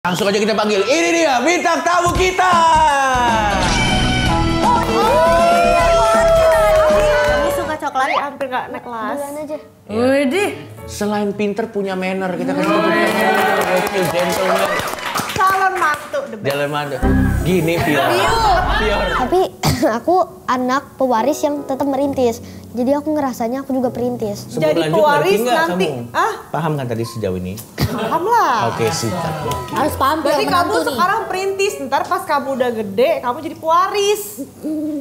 Langsung aja kita panggil, ini dia bintang tamu kita. Kamu suka coklat? Hampir gak naik kelas. Bulan aja. Widih. Selain pinter punya manner, kita kasih itu gentleman. Calon mantu. Jalan mantu. Gini Fior. Tapi aku anak pewaris yang tetap merintis. Jadi aku ngerasanya aku juga perintis. Sebelum Jadi lanjut, pewaris ngerti nggak nanti. kamu? Paham kan tadi sejauh ini? Paham lah. Oke, sikat. Harus paham. Berarti kamu sekarang perintis, ntar pas kamu udah gede, kamu jadi pewaris.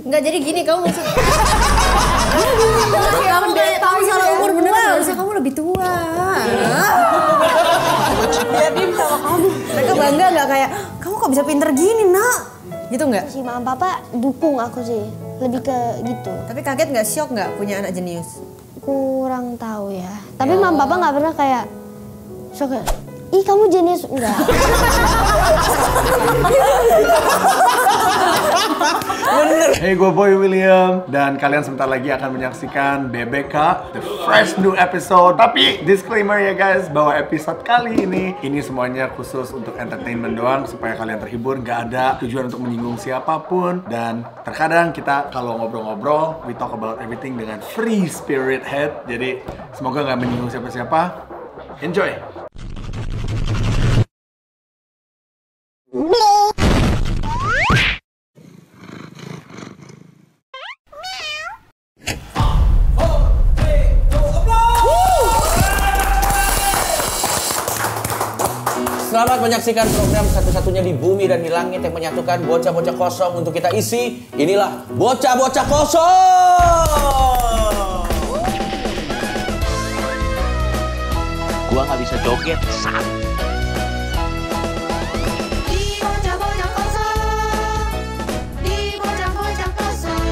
Nggak jadi gini kamu maksud. Kamu salah umur beneran. Harusnya kamu lebih tua. Biar dia sama kamu. Mereka bangga nggak kayak, kamu kok bisa pinter gini nak? Gitu nggak? Si mama papa dukung aku sih. Lebih ke gitu. Tapi kaget nggak, shock nggak punya anak jenius? Kurang tahu ya. Tapi mama papa nggak pernah kayak shock. Ih kamu jenius enggak? Bener. Hey, gue Boy William dan kalian sebentar lagi akan menyaksikan BBK The Fresh New Episode. Tapi disclaimer ya guys, bahwa episode kali ini semuanya khusus untuk entertainment doang supaya kalian terhibur, nggak ada tujuan untuk menyinggung siapapun. Dan terkadang kita kalau ngobrol-ngobrol, we talk about everything dengan free spirit head. Jadi semoga nggak menyinggung siapa-siapa. Enjoy. Selamat menyaksikan program satu-satunya di bumi dan di langit yang menyatukan bocah-bocah kosong untuk kita isi. Inilah Bocah-Bocah Kosong. Gua nggak bisa joget, sat. Di bocah-bocah kosong, di bocah-bocah kosong,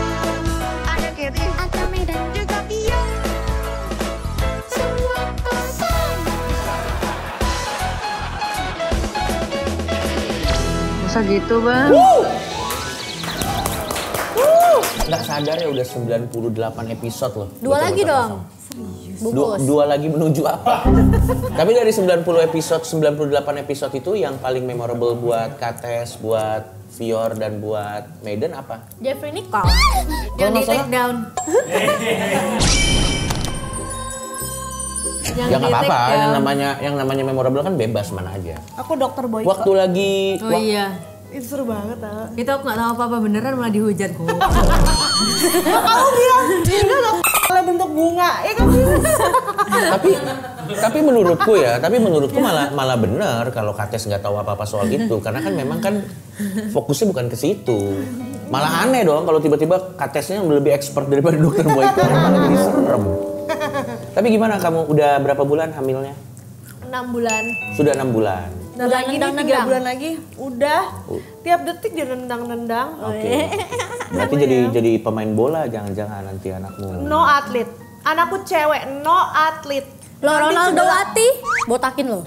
ada Kety, ada Medan juga Pia, semua kosong. Masa gitu bang? Nggak sadar ya udah 98 episode loh. Dua lagi Bocah-Bocah dong. Kosong. Dua lagi menuju apa? Tapi dari 98 episode itu yang paling memorable buat Kates, buat Fior dan buat Maiden apa? Jeffrey Nicole. Yang di take down. Ya nggak apa-apa, yang namanya memorable kan bebas mana aja. Aku dokter Boyko. Waktu lagi Oh iya. Itu seru banget tau. Itu aku nggak tahu apa-apa beneran malah dihujat kok. Kamu bilang, ini loh bentuk bunga. Ya kan? tapi menurutku malah bener kalau Kates nggak tahu apa-apa soal itu karena kan memang kan fokusnya bukan ke situ. Malah aneh dong kalau tiba-tiba Katesnya lebih expert daripada dokter Boyko, malah jadi serem. Tapi gimana kamu udah berapa bulan hamilnya? 6 bulan. Sudah 6 bulan. Nah, lagi nih 3 bulan lagi, udah. Tiap detik dia nendang-nendang. Oke. Berarti jadi pemain bola jangan-jangan nanti anakmu. No atlet. Anakku cewek, no atlet. Lo Ronaldo Ati, botakin lo.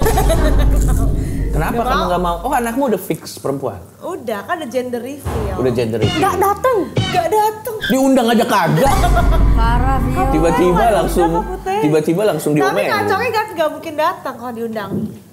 Kenapa kamu nggak mau? Oh, anakmu udah fix perempuan. Udah, kan ada gender reveal. Udah gender reveal. Nggak dateng. Gak dateng. Diundang aja kagak. Parah Vio. Tiba-tiba langsung Tapi diomelin. kacaunya kan gak mungkin datang kalau diundang.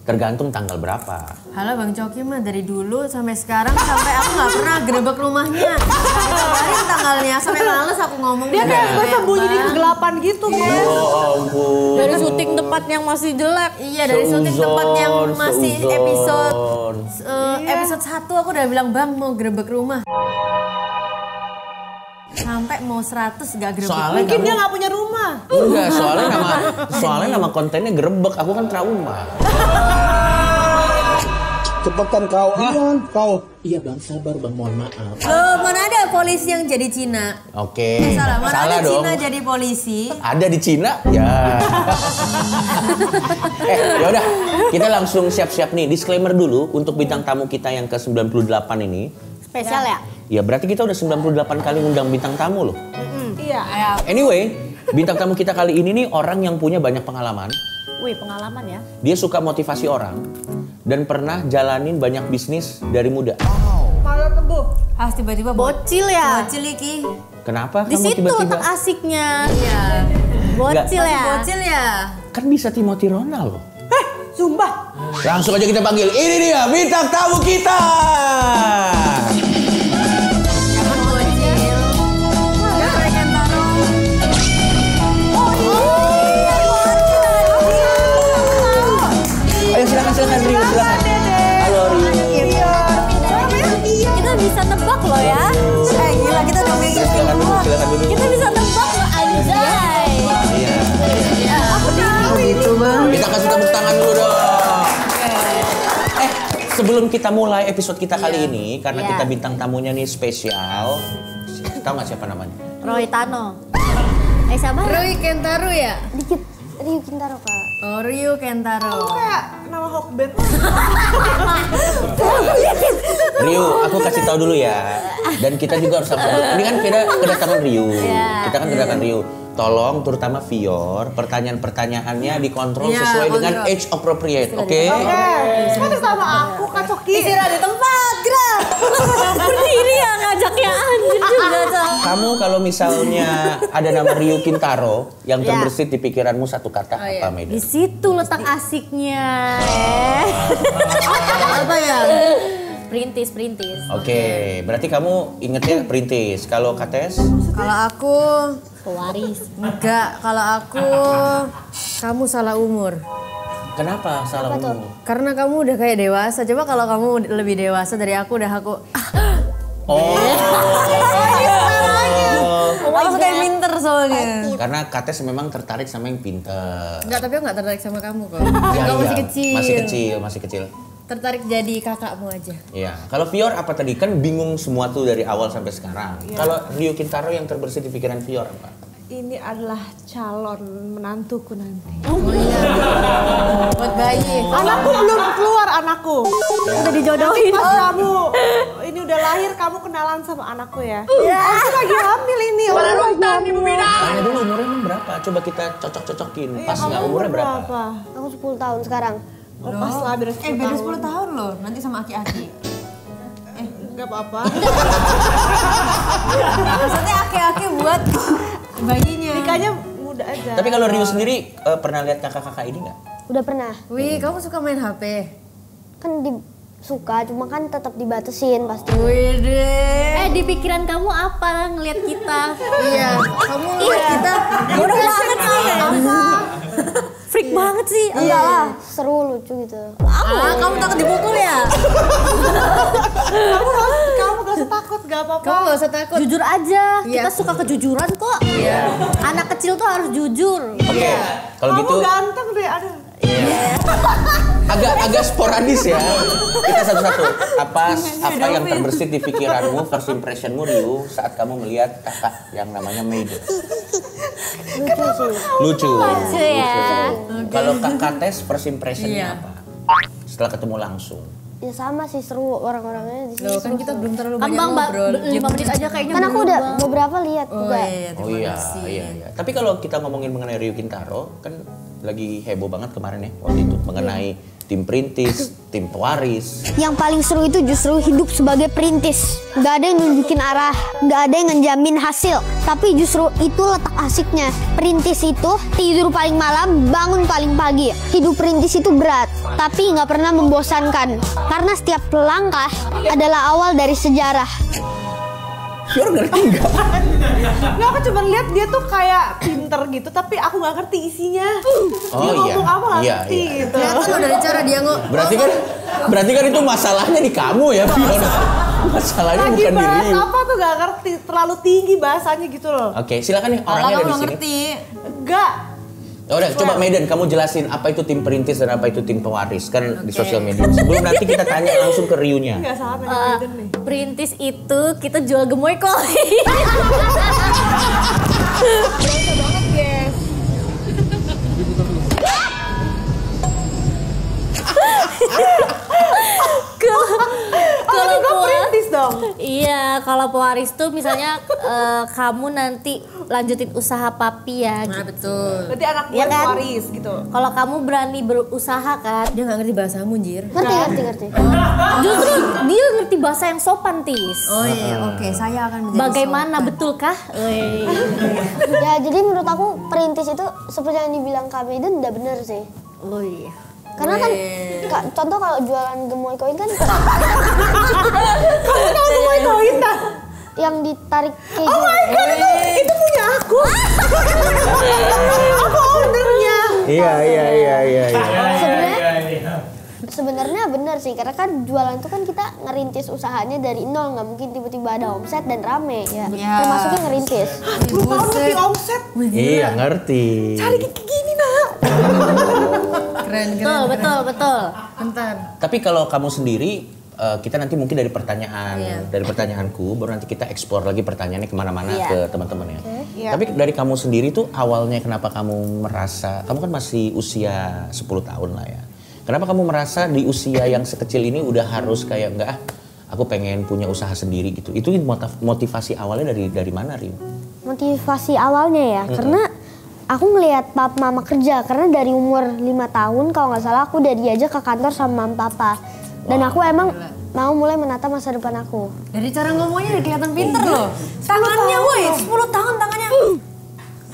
Tergantung tanggal berapa. Halo Bang Coki mah dari dulu sampai sekarang sampai aku nggak pernah gerebek rumahnya. Kabarin tanggalnya sampai males aku ngomong. Dia kayak gue sembunyi di kegelapan gitu, guys. Oh ampun. Dari syuting tempat yang masih jelek. Iya dari syuting tempat yang masih Seuzon. episode 1 aku udah bilang Bang mau gerebek rumah. Sampai mau 100 gak gerebek. Soalnya Mungkin kamu- dia gak punya rumah. Enggak, soalnya nama kontennya gerebek. Aku kan trauma. Cepetan kau, kau. Iya bang, sabar bang, mohon maaf. Loh mana ada polisi yang jadi Cina? Oke. Salah, mana Salah ada dong. Cina jadi polisi? Ada di Cina? Ya. Yaudah, kita langsung siap-siap nih. Disclaimer dulu untuk bintang tamu kita yang ke-98 ini. Spesial ya? Ya berarti kita udah 98 kali ngundang bintang tamu loh. Iya. Anyway, bintang tamu kita kali ini nih orang yang punya banyak pengalaman. Wih, pengalaman ya. Dia suka motivasi orang dan pernah jalanin banyak bisnis dari muda. Malah tebuh. Pas tiba-tiba Bocil ya? Bocil iki. Kenapa Di kamu situ tiba-tiba? letak asiknya. Iya. Bocil ya? Bocil ya? Kan bisa Timothy Ronald loh. Sumpah. Langsung aja kita panggil. Ini dia bintang tamu kita. Jangan bocil. Ya, Kentaro. Ayo silakan Rio, silakan. Halo Rio. Kita bisa tebak loh ya. Gila kita udah main Silakan dulu. Kita bisa tebak loh anjay. Iya. Aku tahu itu bang. Kita kasih tepuk tangan dulu dong. Sebelum kita mulai episode kita kali ini, karena kita bintang tamunya nih spesial. Tahu nggak siapa namanya? Roy Tano. Siapa? Roy Kentaro ya? Dikit, Ryu Kintaro Kak. Oh, Ryu Kentaro. Kayak nama Hokben. Rio, aku kasih tahu dulu ya. Dan kita juga harus ini kan kita kedatangan Rio. Kita kan kedatangan Rio. Tolong terutama Vior, pertanyaan-pertanyaannya dikontrol sesuai dengan age appropriate, oke? Kan sama aku Kak Coki. Istirahat di tempat, gerak. Berdiri ya ngajaknya anjir juga Cok. Kamu kalau misalnya ada nama Rio Kintaro yang terbersit di pikiranmu satu kata apa, Medan? Di situ letak asiknya. Apa ya? Perintis. Oke, berarti kamu ingetnya perintis. Kalau Kates? Kalau aku Pewaris. enggak, kalau aku kamu salah umur. Kenapa salah umur? Karena kamu udah kayak dewasa. Coba kalau kamu lebih dewasa dari aku udah aku Oh. aku suka yang pinter soalnya. Karena Kates memang tertarik sama yang pinter. Enggak, tapi aku enggak tertarik sama kamu kok. Ya, Kamu iya. masih Masih kecil. Tertarik jadi kakakmu aja. Iya. Kalau Vior apa tadi? Kan bingung semua tuh dari awal sampai sekarang. Kalau Rio Kintaro yang terbersit di pikiran Vior apa? Ini adalah calon menantuku nanti. Buat bayi. Anakku belum keluar anakku. Udah dijodohin. Pas kamu ini udah lahir kamu kenalan sama anakku ya. Aku lagi hamil ini. Tanya dulu umurnya emang berapa? Coba kita cocok-cocokin. Pas nggak umurnya berapa? Aku 10 tahun sekarang. Oh, pas lah beda 10 Beda tahun. 10 tahun loh. Nanti sama aki-aki. Enggak apa-apa. Maksudnya aki-aki buat bayinya. Nikahnya muda aja. Tapi kalau Rio sendiri pernah lihat kakak-kakak ini nggak? Udah pernah. Wih, kamu suka main HP? Kan suka, cuma kan tetap dibatasin pasti. Wih deh. Di pikiran kamu apa ngelihat kita? Iya, kamu ngelihat kita. Bodoh banget sih. Freak banget sih. Enggak lah, seru lucu gitu. Kamu takut dipukul ya? Kamu gak usah takut, gak apa-apa. Kamu gak usah takut. Jujur aja. Kita suka kejujuran kok. Anak kecil tuh harus jujur. Oke. Kalau Kamu gitu ganteng deh, aduh. agak sporadis ya. Kita satu-satu. Apa yang terbersit di pikiranmu, first impressionmu Rio saat kamu melihat kakak yang namanya Maiden? Lucu sih. Lucu ya. Kalau kakak tes first impressionnya apa? Setelah ketemu langsung. Ya sama sih, seru orang-orangnya di sini. Loh, kan kita belum terlalu Kan banyak Bang, ngobrol. 5 menit aja kayaknya. Kan aku udah beberapa lihat juga. Oh iya. Tapi kalau kita ngomongin mengenai Rio Kintaro, kan lagi heboh banget kemarin ya waktu itu mengenai tim perintis, tim pewaris. Yang paling seru itu justru hidup sebagai perintis. Gak ada yang nunjukin arah, gak ada yang ngejamin hasil. Tapi justru itu letak asiknya. Perintis itu tidur paling malam, bangun paling pagi. Hidup perintis itu berat, tapi gak pernah membosankan. Karena setiap langkah adalah awal dari sejarah. Fior ngerti nggak? Nggak, aku cuma lihat dia tuh kayak pinter gitu, tapi aku nggak ngerti isinya. Oh dia iya. ngomong apa nggak Iya, ngerti iya. gitu. Kelihatan loh dari cara dia Berarti kan itu masalahnya di kamu ya, Fior. Masalahnya Lagi bukan di bahas Rio. apa tuh nggak ngerti, terlalu tinggi bahasanya gitu loh. Oke, silakan nih orangnya ada di sini. Enggak. Ya udah, coba Maiden kamu jelasin apa itu tim perintis dan apa itu tim pewaris kan di sosial media. Sebelum nanti kita tanya langsung ke Rio-nya. Nggak salah nanya Maiden nih. Perintis itu kita jual gemoy koi. Berasa banget guys. Kalau juga perintis dong. Iya, kalau pewaris tuh misalnya kamu nanti lanjutin usaha papi ya. Nah, gitu. Betul. Berarti anak gue Iya kan? waris gitu. Kalau kamu berani berusaha kan, dia nggak ngerti bahasamu, Jir. Ngerti. Justru dia ngerti bahasa yang sopan, Tis. Oh iya, oke. Saya akan menjadi Bagaimana, sopan. betulkah? Ya jadi menurut aku perintis itu seperti yang dibilang Kak Maiden udah bener sih. Oh iya. Karena kan contoh kalau jualan gemoy koin kan Kamu tahu gemoy koin dah? yang ditarik kayak Oh my god, itu punya aku. Aku ownernya. Iya. Sebenarnya benar sih, karena kan jualan itu kan kita ngerintis usahanya dari nol, nggak mungkin tiba-tiba ada omset dan rame ya. Termasuknya ngerintis. 10 tahun ngerti omset. Iya, ngerti. Cari kayak gini nak. Keren. Betul. Bentar. Tapi kalau kamu sendiri, kita nanti mungkin dari pertanyaanku, baru nanti kita eksplor lagi pertanyaannya kemana-mana ke teman-teman ya. Tapi dari kamu sendiri tuh awalnya kenapa kamu merasa, kamu kan masih usia 10 tahun lah ya. Kenapa kamu merasa di usia yang sekecil ini udah harus kayak enggak aku pengen punya usaha sendiri gitu. Itu motivasi awalnya dari mana, Rin? Motivasi awalnya ya, karena aku ngelihat papa mama kerja. Karena dari umur 5 tahun kalau nggak salah aku udah diajak ke kantor sama mama papa. Dan aku emang mau mulai menata masa depan aku. Dari cara ngomongnya udah kelihatan pinter loh. Tangannya woi, 10 tahun tangannya.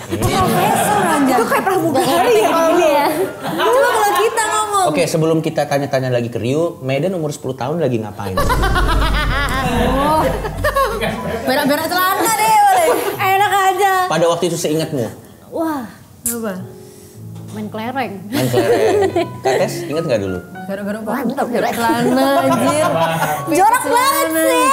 Profesor anjir. Itu kayak pramugari ya kalau dia. Coba kalau kita ngomong. Oke, sebelum kita tanya-tanya lagi ke Rio, Medan umur 10 tahun lagi ngapain? Berak-berak celana deh boleh. Enak aja. Pada waktu itu seingatmu? Wah, Coba. main kelereng. Main kelereng. Kates, ingat nggak dulu? Garuk-garuk mantap berak celana anjir. Jorok banget sih.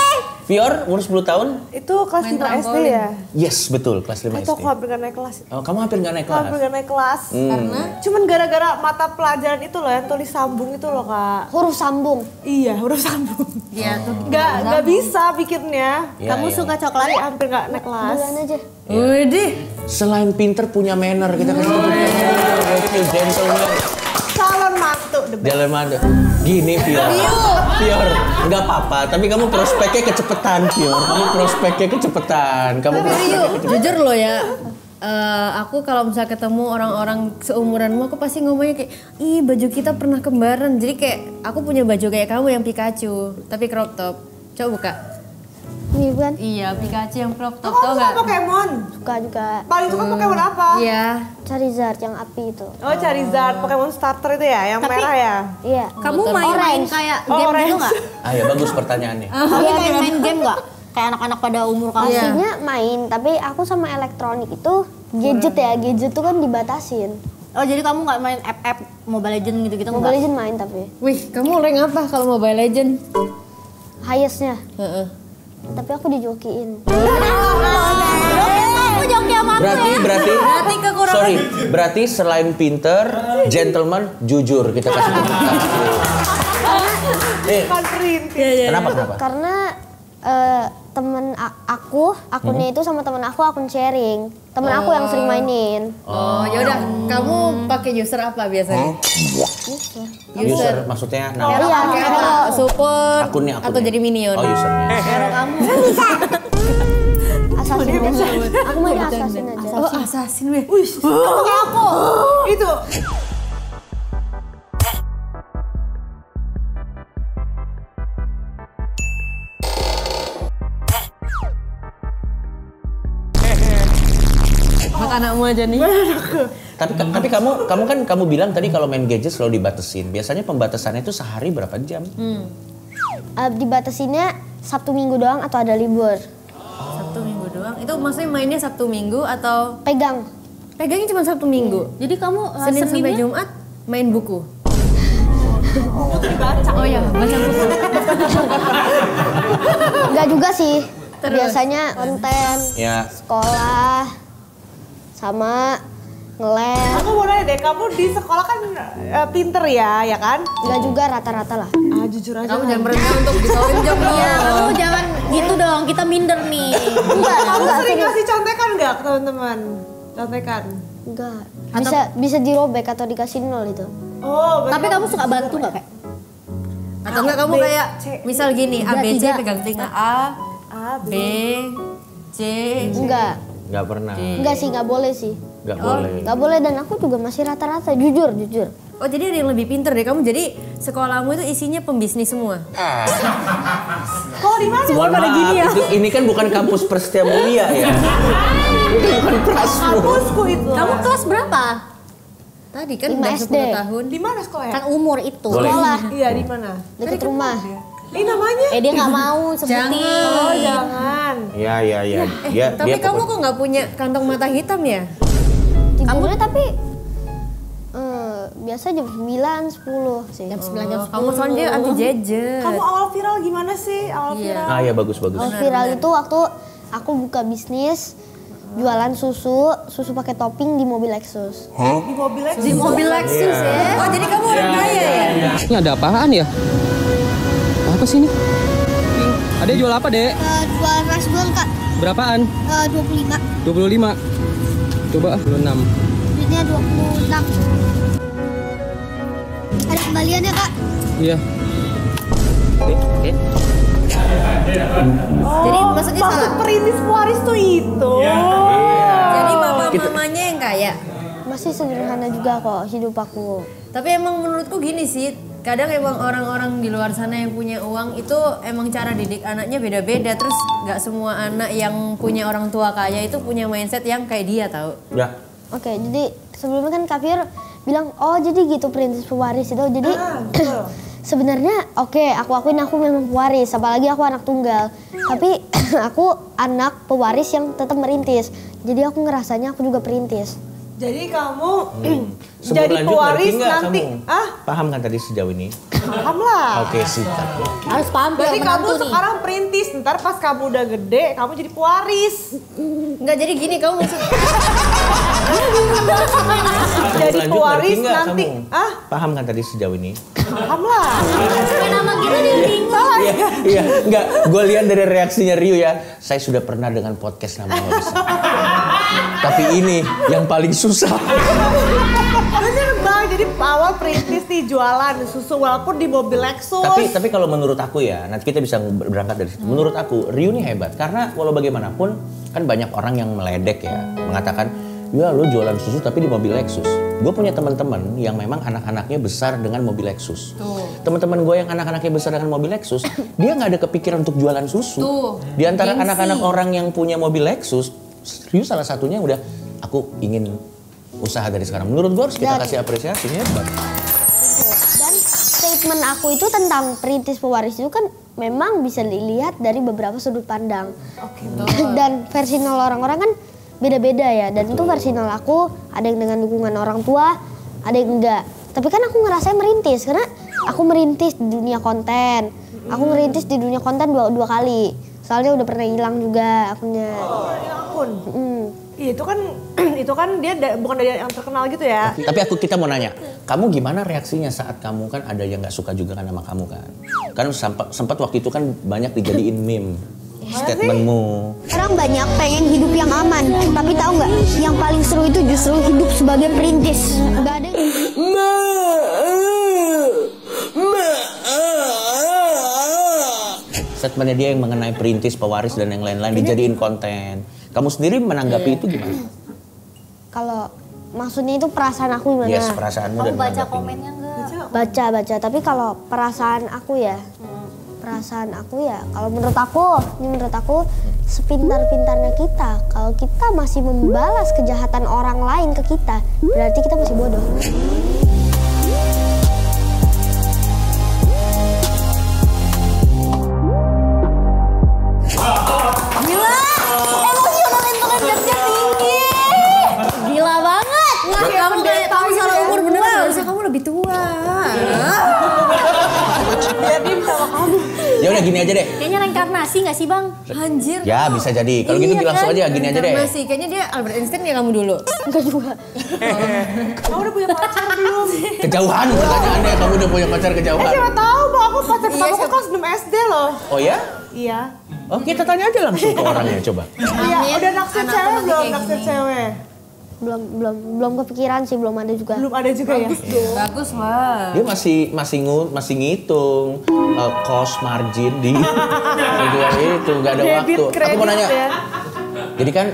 Fior, umur 10 tahun? Itu kelas 5 SD ya? Yes, betul, kelas 5 Itu SD. aku hampir gak naik kelas. Oh, kamu hampir nggak naik kelas? Hampir gak naik kelas. Karena Cuman gara-gara mata pelajaran itu loh yang tulis sambung itu loh kak. Huruf sambung. Iya, huruf sambung. dia tuh Gak bisa bikinnya. Iya, Kamu iya. suka coklat? Jadi hampir gak naik kelas. Bulan aja. Widih. Selain pinter punya manner, kita kasih gokil, gentleman. Calon mantu. the best. Jalan mana? Gini Fior, nggak apa-apa. Tapi kamu prospeknya kecepatan Fior. Kamu prospeknya kecepatan. Jujur loh ya. Aku kalau misalnya ketemu orang-orang seumuranmu, aku pasti ngomongnya kayak, ih baju kita pernah kembaran. Jadi kayak aku punya baju kayak kamu yang Pikachu, tapi crop top. Coba buka. Iya bukan? Iya, Pikachu yang crop top, Kamu tau suka gak? Pokemon? Suka juga. Paling suka Pokemon apa? Iya. Charizard yang api itu. Oh Charizard, Pokemon starter itu ya, yang merah ya? Iya. Kamu main kayak game gitu nggak? Ah ya bagus pertanyaannya. Kamu main game nggak? Kayak anak-anak pada umur kamu. Aslinya main, tapi aku sama elektronik itu gadget ya, gadget tuh kan dibatasin. Oh jadi kamu nggak main app Mobile Legends gitu-gitu nggak? Mobile Legends main tapi. Wih, kamu rank apa kalau Mobile Legend? Highestnya. Heeh. Tapi aku dijokiin. Kamu joki sama aku ya? Berarti kekurangan. sorry, berarti selain pinter, gentleman, jujur kita kasih tepuk tangan. Kenapa? Karena temen aku, akunnya itu sama temen aku akun sharing. Temen aku yang sering mainin. Oh, yaudah. Kamu pakai user apa biasanya? User maksudnya nama Iya, Pakai apa? Support akunnya. atau jadi minion? Oh usernya. Assassin biasa. Aku main assassin aja. Oh, assassin weh. Kayak aku. Itu. Buat anakmu aja nih. Tapi kamu bilang tadi kalau main gadget selalu dibatasin. Biasanya pembatasannya itu sehari berapa jam? Dibatasinnya Sabtu Minggu doang atau ada libur. Sabtu Minggu doang. Itu maksudnya mainnya Sabtu Minggu atau Pegang. pegangnya cuma Sabtu Minggu? Jadi kamu Senin sampai Seninnya Jumat main buku. Oh iya, baca buku. Enggak juga sih. Terus? Biasanya konten, Ya. sekolah, sama ngeles. Aku mau nanya deh, kamu di sekolah kan pinter ya kan? Enggak juga rata-rata lah. Ah jujur aja. Kamu jangan berendah untuk ditonjok dong. Iya, kamu jangan gitu dong. Kita minder nih. Kamu sering ngasih contekan nggak ke teman-teman? Contekan. Enggak. Bisa dirobek atau dikasih nol itu. Oh, Tapi kamu suka bantu nggak kayak? Atau enggak kamu kayak misal gini, A, B, C Tiga. pegang telinga A, B, C. Enggak. Nggak pernah. Enggak sih, enggak boleh sih. Nggak boleh. Enggak boleh dan aku juga masih rata-rata, jujur. Oh jadi ada yang lebih pinter deh kamu. Jadi sekolahmu itu isinya pembisnis semua. Kalau di mana? Mohon maaf, ini kan bukan kampus Prestia Mulia ya. Itu bukan Prasmu. Kampusku itu. Kamu kelas berapa? Tadi kan 5 udah SD. 10 tahun. Di mana sekolahnya? Kan umur itu. Boleh. Sekolah Iya, di mana? dekat rumah. Ini namanya? Dia nggak mau sebutin. Jangan. Oh, jangan. Iya. Tapi kamu kok nggak punya kantong mata hitam ya? Tidurnya tapi biasa jam 9, 10 sih. Jam 9 jam 10. Kamu soalnya dia anti gadget. Kamu awal viral gimana sih? Awal viral? Ah ya bagus. Awal viral itu waktu aku buka bisnis jualan susu pakai topping di mobil Lexus. Di mobil Lexus. Di mobil Lexus ya? Oh jadi kamu orang kaya ya? Ini ada apaan ya? Apa sih ini? Adek jual apa, Dek? Jualan rice bowl Kak, Berapaan? 25. 25. Coba 26. Duitnya 26. Ada kembaliannya Kak. Iya. Jadi maksudnya Maksud salah. perintis pewaris tuh itu. Jadi mamanya yang kaya. Masih sederhana juga kok hidup aku. Tapi emang menurutku gini sih, kadang emang orang-orang di luar sana yang punya uang itu emang cara didik anaknya beda-beda. Terus nggak semua anak yang punya orang tua kaya itu punya mindset yang kayak dia tahu. Ya. Oke, jadi sebelumnya kan Kak Fir bilang, oh jadi gitu perintis pewaris itu. Jadi sebenarnya oke, aku akuin aku memang pewaris, apalagi aku anak tunggal. Tapi aku anak pewaris yang tetap merintis. Jadi aku ngerasanya aku juga perintis. Jadi kamu Sebelum jadi lanjut, pewaris ngerti nggak nanti. kamu? Paham kan tadi sejauh ini? Paham lah. Oke, sikat. Harus paham Berarti yang kamu menantu nih. sekarang perintis, ntar pas kamu udah gede, kamu jadi pewaris. Nggak jadi gini kamu maksud. Jadi Lanjut, pewaris ngerti nggak nanti. kamu? Paham kan tadi sejauh ini? Paham lah. Main nama kita dia bingung. Salah ya? Iya, enggak. Gue lihat dari reaksinya Rio ya. Saya sudah pernah dengan podcast namanya bisa. Tapi ini yang paling susah. Bener bang, jadi awal perintis nih jualan susu walaupun di mobil Lexus. Tapi kalau menurut aku ya, nanti kita bisa berangkat dari situ. Menurut aku Rio ini hebat karena walau bagaimanapun kan banyak orang yang meledek ya, mengatakan ya lo jualan susu tapi di mobil Lexus. Gue punya teman-teman yang memang anak-anaknya besar dengan mobil Lexus. Teman-teman gue yang anak-anaknya besar dengan mobil Lexus, dia nggak ada kepikiran untuk jualan susu. Di antara anak-anak orang yang punya mobil Lexus, Rio salah satunya udah aku ingin usaha dari sekarang. Menurut gue harus kita kasih apresiasi hebat. Dan statement aku itu tentang perintis pewaris itu kan memang bisa dilihat dari beberapa sudut pandang. Dan versi nol orang-orang kan beda-beda ya. Dan itu versi nol aku ada yang dengan dukungan orang tua, ada yang enggak. Tapi kan aku ngerasain merintis karena aku merintis di dunia konten. Aku merintis di dunia konten dua kali. Soalnya udah pernah hilang juga akunnya. akun. Iya itu kan dia bukan dari yang terkenal gitu ya. Tapi kita mau nanya, kamu gimana reaksinya saat kamu kan ada yang nggak suka juga kan sama kamu kan? Kan sempat waktu itu kan banyak dijadiin meme statementmu. Orang banyak pengen hidup yang aman, tapi tahu nggak? Yang paling seru itu justru hidup sebagai perintis. Nggak ada. Statementnya dia yang mengenai perintis, pewaris dan yang lain-lain dijadiin konten. Kamu sendiri menanggapi itu gimana? Kalau maksudnya itu perasaan aku gimana? Yes, perasaanmu dan Kamu baca menanggapinya. komennya enggak? Baca. Tapi kalau perasaan aku ya, kalau menurut aku sepintar-pintarnya kita, kalau kita masih membalas kejahatan orang lain ke kita, berarti kita masih bodoh. Gila banget. Kamu salah umur beneran, harusnya kamu lebih tua. Ya udah gini aja deh. Kayaknya reinkarnasi nggak sih bang? Anjir. Ya bisa jadi. Kalau gitu Iya langsung kan? aja gini aja deh. Masih kayaknya dia Albert Einstein ya kamu dulu. Enggak juga. Kamu udah punya pacar belum? Kejauhan pertanyaannya, kamu udah punya pacar kejauhan. Siapa tahu Bang, aku pacar pertama aku kelas 6 SD loh. Oh ya? Iya. Oh kita tanya aja langsung ke orangnya coba. Iya, udah naksir Anak cewek temannya belum? kayak Naksir gini. cewek. Belum kepikiran sih, belum ada juga. Belum ada juga ya? Bagus lah. Dia masih ngitung cost margin di itu nggak ada Debit, waktu. Aku mau kredit nanya. ya. Jadi kan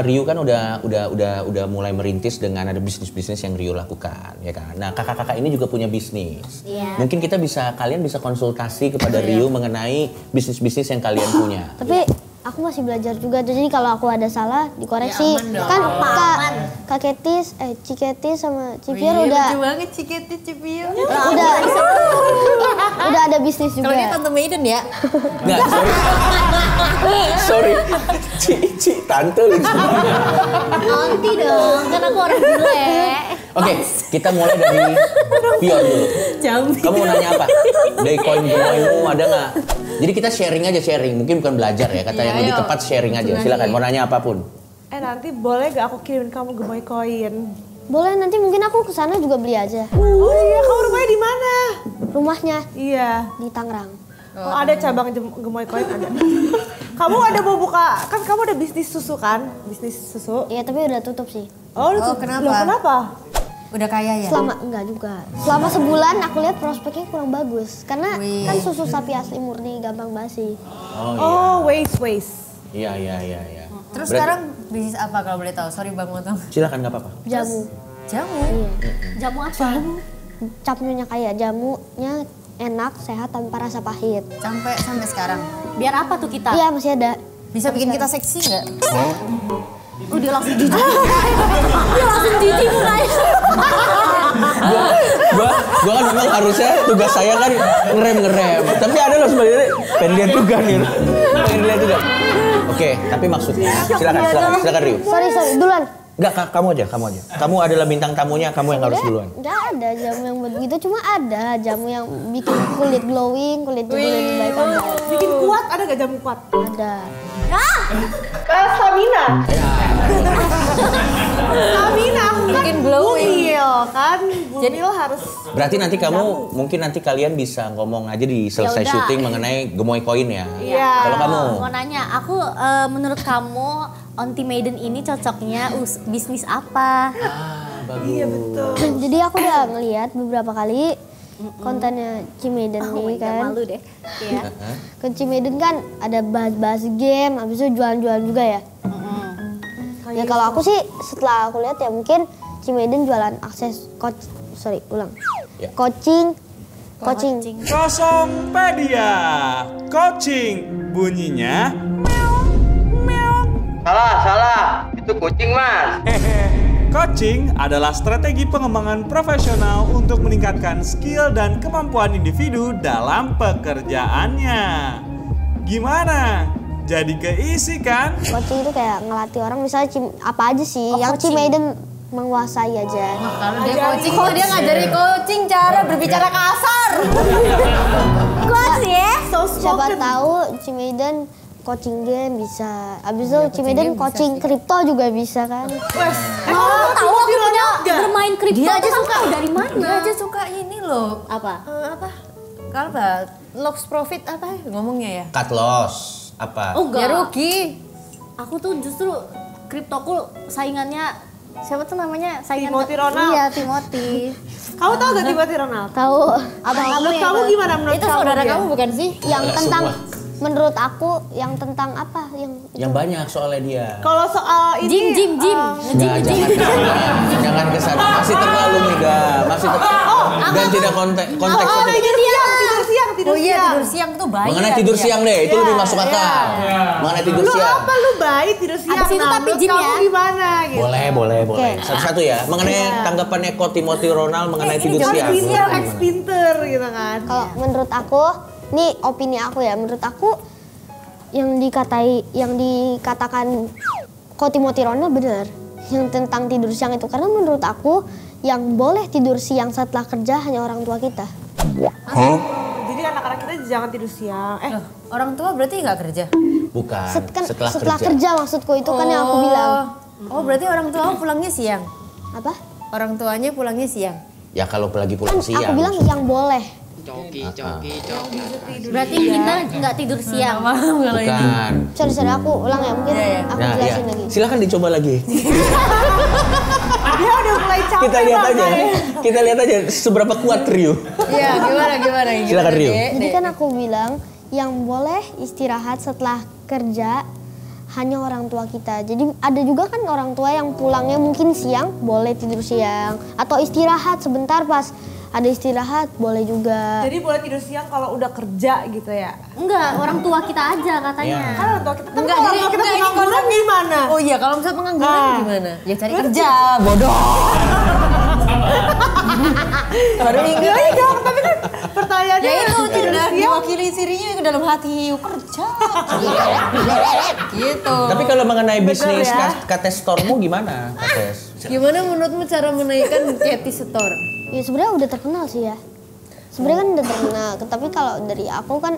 Rio kan udah mulai merintis dengan ada bisnis-bisnis yang Rio lakukan, ya kan. Nah kakak-kakak ini juga punya bisnis. Iya. Mungkin kalian bisa konsultasi kepada Rio mengenai bisnis-bisnis yang kalian punya. Tapi aku masih belajar juga. Jadi kalau aku ada salah dikoreksi. Ya, aman dong. Kan Aman. Kak Ketis, Ciketis sama Cipier Wih, udah lucu banget Ciketis Cipier. udah ada bisnis juga. Kalau dia Tante Maiden ya. Nggak, sorry. Ci, tante lu. Nanti dong, kan aku orang bule. Oke, kita mulai dari Pion dulu. Jambi. Kamu mau nanya apa? Dari koin-koinmu ada nggak? Jadi kita sharing aja, mungkin bukan belajar ya, kata Iya, yang lebih ayo. tepat sharing aja. Silakan, mau nanya apapun. Nanti boleh gak aku kirimin kamu gemoy koin? Boleh, nanti mungkin aku kesana juga beli aja. Oh iya, kamu rumahnya di mana? Rumahnya Iya. di Tangerang. Oh, ada cabang gemoy koin ada. Kamu ada mau buka, kan kamu ada bisnis susu kan? Bisnis susu. Iya, tapi udah tutup sih. Oh, Oh, kenapa? Loh, kenapa? Udah kaya ya? Selama enggak juga. Selama sebulan aku lihat prospeknya kurang bagus. Karena Wih. kan susu sapi asli murni gampang basi. Oh, waste. Iya. Terus Berarti- sekarang bisnis apa kalau boleh tahu? Sorry Bang Motong. Silakan, nggak apa-apa. Jamu. Jamu. Iya. Jamu apa? Capnya kayak jamunya enak, sehat tanpa rasa pahit. Sampai sekarang. Biar apa tuh kita? Iya, masih ada. Bisa bikin kita seksi nggak? Dia langsung jijik. Dia langsung jijik mulai. Gua kan memang harusnya tugas saya kan ngerem. Tapi ada loh sebenarnya pengen lihat juga nih. Pengen lihat juga. Oke, tapi maksudnya silakan Rio. Sorry, duluan. Enggak, kamu aja. Kamu adalah bintang tamunya, kamu yang harus duluan. Enggak ada jamu yang begitu, cuma ada jamu yang bikin kulit glowing, kulit juga lebih baik ada. Bikin kuat, ada gak jamu kuat? Ada. Stamina. Stamina, aku kan Bikin glowing. bumil kan. Bumil harus. Berarti nanti nanti kalian bisa ngomong aja di selesai Yaudah. syuting mengenai gemoy koin ya. Iya. Kalau kamu Mau nanya, aku menurut kamu Onti Maiden ini cocoknya bisnis apa? Iya betul. Jadi aku udah ngeliat beberapa kali kontennya Cimaiden nih kan. Malu deh. Iya. Ke Cimaiden kan ada bahas-bahas game, habis itu jualan-jualan juga ya. Ya kalau aku sih setelah aku lihat ya mungkin Cimaiden jualan akses Ya. coaching. Kosongpedia, coaching bunyinya Salah. Itu kucing, Mas. Coaching adalah strategi pengembangan profesional untuk meningkatkan skill dan kemampuan individu dalam pekerjaannya. Gimana? Jadi keisi kan? Coaching itu kayak ngelatih orang misalnya apa aja sih yang Cimaiden menguasai aja. Kalau dia coaching tuh dia ngajari coaching cara berbicara kasar. Kuat ya? Siapa tahu Cimaiden coaching game bisa. Abis itu Cimaiden coaching kripto juga bisa kan. Kamu tahu aku punya bermain kripto? Dia aja Kamu suka tahu dari mana? Dia aja suka ini loh. Apa? Kalau apa? Loss profit apa ngomongnya ya? cut loss apa? Oh enggak. Ya rugi. Aku tuh justru kriptoku saingannya siapa tuh namanya? Timothy Ronald. Iya, Timothy. Kamu tahu gak Timothy Ronald? Tahu. Menurut kamu gimana menurut Itu kamu? saudara dia? kamu bukan sih? Yang tentang semua. menurut aku yang tentang apa Yang banyak soalnya dia. Kalau soal ini Jim. Nggak, jangan kesana. Masih terlalu mega. Dan tidak konteksnya tidak. tidur siang. Oh iya tidur siang tuh baik. Mengenai tidur siang deh, itu lebih masuk akal. Mengenai tidur Lu siang. apa lu baik tidur siang? Abis itu tapi menurut Jim kamu ya. gimana gitu? Boleh. Oke. Satu-satu ya. Mengenai tanggapannya Ko Timothy Ronald mengenai tidur siang. Pinter, ex-pinter gitu kan. kalau menurut aku nih opini aku ya menurut aku yang dikatakan Ko Timothy Ronald benar yang tentang tidur siang itu karena menurut aku yang boleh tidur siang setelah kerja hanya orang tua kita. Jadi anak-anak kita jangan tidur siang. Orang tua berarti nggak kerja? Bukan. Setelah kerja maksudku itu kan yang aku bilang. Oh berarti orang tua pulangnya siang? Apa? Orang tuanya pulangnya siang? Ya kalau lagi pulang siang. Aku bilang yang boleh. Berarti kita nggak tidur siang. Bukan. Sorry aku ulang ya mungkin aku Nah, jelasin ya. lagi. Silakan dicoba lagi. Dia udah mulai capek Kita lihat aja seberapa kuat Rio. Iya gimana? Silakan Rio. Jadi kan aku bilang yang boleh istirahat setelah kerja hanya orang tua kita. Jadi ada juga kan orang tua yang pulangnya mungkin siang boleh tidur siang atau istirahat sebentar pas ada istirahat boleh juga. Jadi boleh tidur siang kalau udah kerja gitu ya? Enggak, orang tua kita aja katanya. Iya. Kan orang tua kita, tapi Enggak, kalau jadi orang tua kita enggak, ini pengangguran gimana? Oh iya, kalau misalnya pengangguran Ah. gimana? Ya cari kerja, bodoh. Baru ingat. Iya dong, tapi kan pertanyaannya Ya itu tidur tidak siang. diwakili sirinya ke dalam hati kerja. Gitu. Tapi kalau mengenai bisnis ya. Kates Store-mu gimana, Kates? Gimana menurutmu cara menaikkan Katy Store? Ya sebenarnya udah terkenal sih ya. Sebenarnya kan udah terkenal, tapi kalau dari aku kan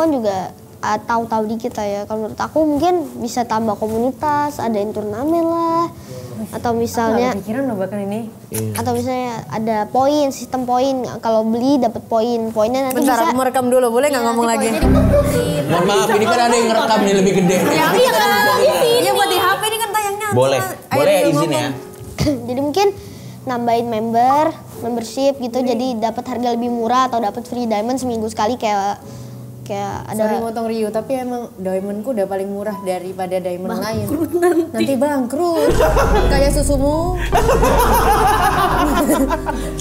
juga tahu-tahu dikit lah ya. Kalau menurut aku mungkin bisa tambah komunitas, adain turnamen lah. Atau misalnya Pikiran loh bahkan ini. atau misalnya ada poin, sistem poin. Kalau beli dapat poin. Poinnya nanti Bentar, bisa. aku merekam dulu, boleh nggak ngomong lagi? Mohon maaf, ini kan ada yang ngerekam nih lebih gede. Iya kan, iya buat di HP ini kan tayangnya. Boleh, Ayo, boleh ngomong. izin ya. Jadi mungkin nambahin membership gitu, jadi dapat harga lebih murah atau dapat free diamond seminggu sekali kayak Sorry ada. motong Rio, tapi emang diamondku udah paling murah daripada diamond lain. Nanti bangkrut. Kayak susumu.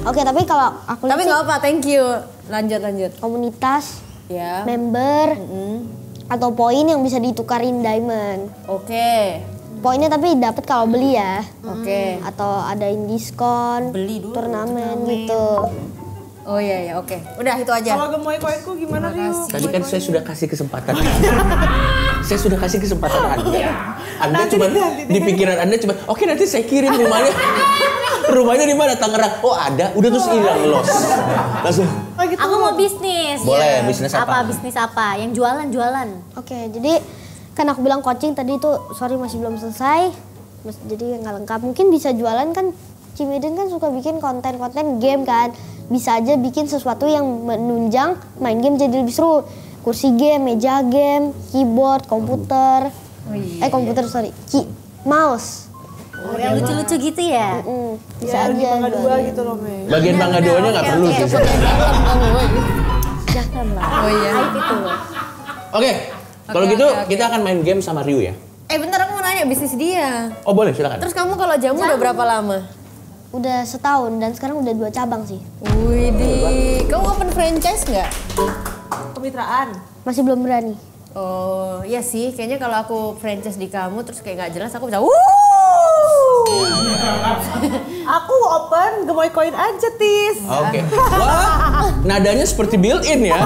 Oke, tapi kalau aku Tapi lihat nggak sih apa, thank you. Lanjut. komunitas, Ya. member, atau poin yang bisa ditukarin diamond. Oke. Poinnya tapi dapat kalau beli ya. Oke. Atau adain diskon, Beli dulu. turnamen gitu. Oh iya, oke. Udah itu aja. Kalau gemoy koinku gimana Rio? Tadi kan saya sudah kasih kesempatan. Saya sudah kasih kesempatan Anda. Anda cuma di pikiran Anda cuma, oke nanti saya kirim rumahnya. Rumahnya di mana? Tangerang. Oh ada, udah terus hilang los. Langsung. Aku mau bisnis. Boleh, bisnis apa? Bisnis apa? Yang jualan. Oke, jadi kan aku bilang coaching tadi itu, sorry masih belum selesai. Jadi nggak lengkap. Mungkin bisa jualan kan, Cimeden kan suka bikin konten-konten game kan. Bisa aja bikin sesuatu yang menunjang main game jadi lebih seru. Kursi game, meja game, keyboard, komputer. Mouse. Oh, yang lucu-lucu gitu ya? Bisa Ya, di aja Bangga jualan. 2 gitu loh, Mei. Bagian Bangga 2-nya nggak perlu sih. Jangan lah. Oh iya. Hype itu. Oke, kalau Oke, gitu oke. kita akan main game sama Ryu ya. Bentar aku mau nanya bisnis dia. Oh boleh, silakan. Terus kamu kalau jamu udah berapa lama? Udah setahun dan sekarang udah 2 cabang sih. Widih, kamu open franchise nggak? Kemitraan. Masih belum berani. Oh iya sih, kayaknya kalau aku franchise di kamu terus kayak nggak jelas aku bisa Aku open gemoy koin aja, Tis. Oke. Wah, nadanya seperti built-in ya.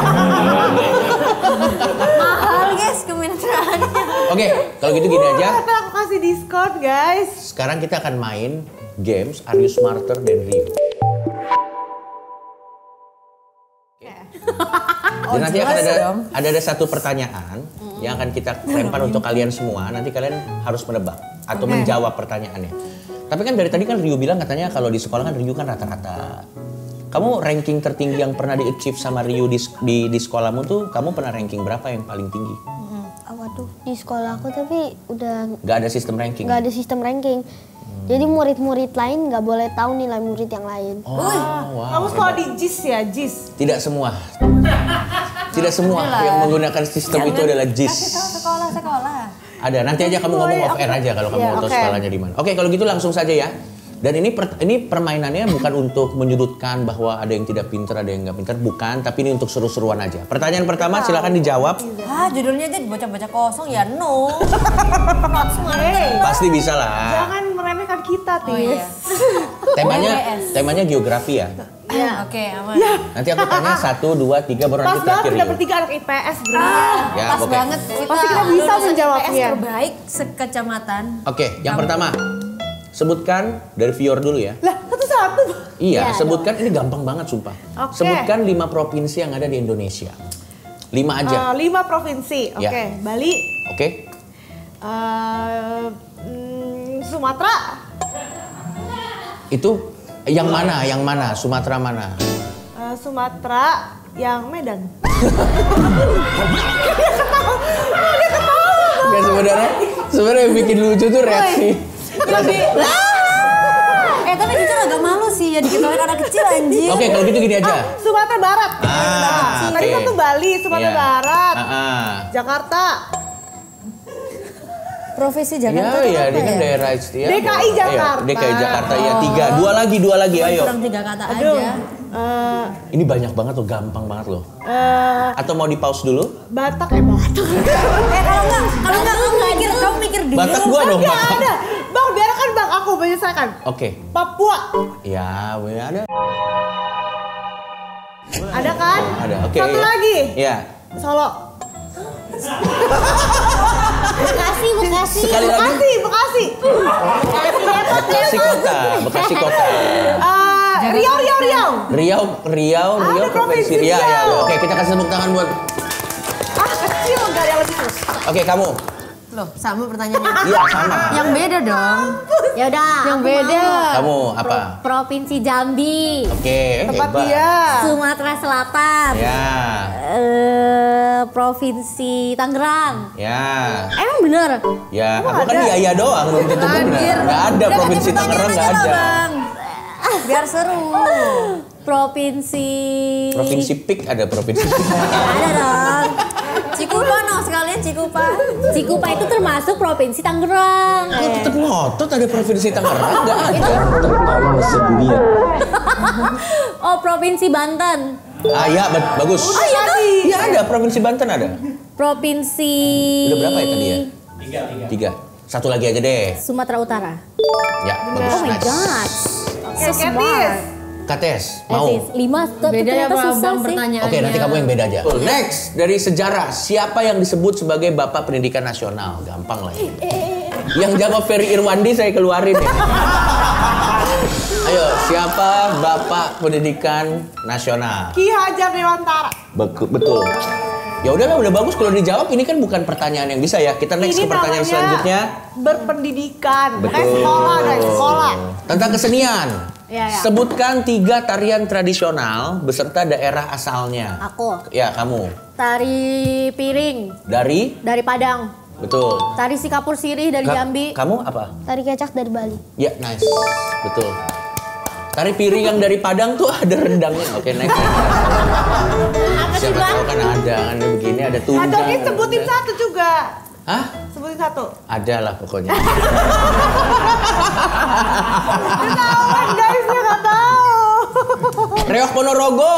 mahal guys kemitraannya. Oke, kalau gitu gini aja. Tapi aku kasih diskon, guys. Sekarang kita akan main games Are You Smarter Than Ryu. Dan nanti akan ada satu pertanyaan yang akan kita lempar untuk kalian semua. Nanti kalian harus menebak atau menjawab pertanyaannya. Tapi kan dari tadi kan Ryu bilang katanya kalau di sekolah kan Ryu kan rata-rata. Kamu ranking tertinggi yang pernah di-achieve sama Ryu di sekolahmu tuh, kamu pernah ranking berapa yang paling tinggi? Waduh, di sekolah aku tapi udah Gak ada sistem ranking? nggak ada sistem ranking. Jadi murid-murid lain nggak boleh tahu nilai murid yang lain. Oh, wow. Kamu sekolah di JIS ya, JIS? Tidak semua. Tidak semua yang menggunakan sistem itu adalah JIS. Sekolah. Ada, nanti aja kamu ngomong off air aja kalau kamu Ya, mau tahu oke. sekolahnya di mana. Oke, kalau gitu langsung saja ya. Dan ini permainannya bukan untuk menyudutkan bahwa ada yang tidak pintar, ada yang nggak pintar, bukan. Tapi ini untuk seru-seruan aja. Pertanyaan pertama silakan dijawab. Judulnya aja dibaca-baca kosong ya no. Not smart. Pasti bisa lah. Jangan meremehkan kita, Tis. Oh iya. Temanya geografi ya. Ya oke aman. Nanti aku tanya 1, 2, 3 baru Pas nanti banget terakhir. kita Rio. bertiga anak IPS, bro. Ya, Pas oke. banget Pasti kita bisa lulusan menjawabnya. IPS terbaik sekecamatan. Oke, yang pertama. Sebutkan dari Vior dulu ya. Lah, satu-satu. Iya, sebutkan ini gampang banget sumpah. Oke. Sebutkan 5 provinsi yang ada di Indonesia. 5 aja. 5 provinsi. Oke, Ya. Bali, Oke? Sumatera, Itu yang mana? Yang mana? Sumatera mana? Sumatera, yang Medan. Ya sebenarnya yang bikin lucu tuh reaksi. Tapi jujur agak malu sih ya diketawain anak kecil anjir. Oke, kalau gitu gini aja. Sumatera Barat. Tadi satu Bali, Sumatera Iya. Barat, Ah, ah. Jakarta. Provinsi Jakarta Iya, apa dia kan ya? daerah istimewa. DKI Jakarta. DKI Jakarta ya 3. Dua lagi, ayo. Kurang 3 kata Aduh. aja. Ini banyak banget loh, gampang banget loh. Atau mau di pause dulu? Batak ya Batak. Kalau enggak kamu mikir dulu. Batak gua dong, Nggak Batak. ada. Bang, biarkan Bang aku menyelesaikan. Oke. Papua. Ya, ada. Ada kan? Ada. Oke. Satu ya. lagi. Iya. Solo. Bekasi. Sekali lagi. Bekasi. Bekasi kota. Riau. Riau provinsi Riau. Ya. Oke, kita kasih tepuk tangan buat. Kecil enggak ada yang lebih terus. Oke, kamu. Loh, sama pertanyaannya. Iya, sama. Yang beda dong. Ya udah. Yang aku beda. mau. Kamu apa? Provinsi Jambi. Oke, Tempat hebat. dia. Sumatera Selatan. Ya. Provinsi Tangerang. Ya. Emang bener? Ya, aku kan iya doang, belum tentu benar. Enggak ada provinsi Tangerang, enggak ada. Biar seru. Provinsi Pik ada provinsi Pik. Ada dong. Cikupa sekalian Cikupa. Cikupa itu termasuk provinsi Tangerang. Kok tetap ngotot ada provinsi Tangerang? Enggak ada. Tertawa sedunia. Oh, provinsi Banten. Ah ya, bagus. Oh iya kan? Iya ada, provinsi Banten ada. Provinsi. Udah berapa ya tadi ya? 3. Satu lagi aja deh. Sumatera Utara. Ya, bagus. Oh my Nice. god. Oke, Ketis. Kates, mau? 5 Beda ya ternyata susah Bang sih. pertanyaannya. Oke, nanti kamu yang beda aja. Next, dari sejarah, siapa yang disebut sebagai Bapak Pendidikan Nasional? Gampang lah ya. Yang jawab Ferry Irwandi saya keluarin ya. Ayo, siapa Bapak Pendidikan Nasional? Ki Hajar Dewantara. Betul. Ya udahlah, udah bagus kalau dijawab. Ini kan bukan pertanyaan yang bisa ya. Kita next ke pertanyaan namanya selanjutnya. Berpendidikan. Betul. Kayak sekolah, dari sekolah. Tentang kesenian. Ya. Sebutkan 3 tarian tradisional beserta daerah asalnya. Aku. Ya, kamu. Tari piring Dari Padang. betul. Tari Sikapur Sirih dari Jambi. Kamu apa? Tari kecak dari Bali. Ya, nice. Betul. Tari piring yang dari Padang tuh ada rendangnya. Oke, next. Siapa tahu kan ada kan begini, ada tunggang. Ada yang sebutin satu juga. Hah? Sebutin satu. Ada lah pokoknya. Ketahuan guys, dia nggak tahu. Reok Ponorogo.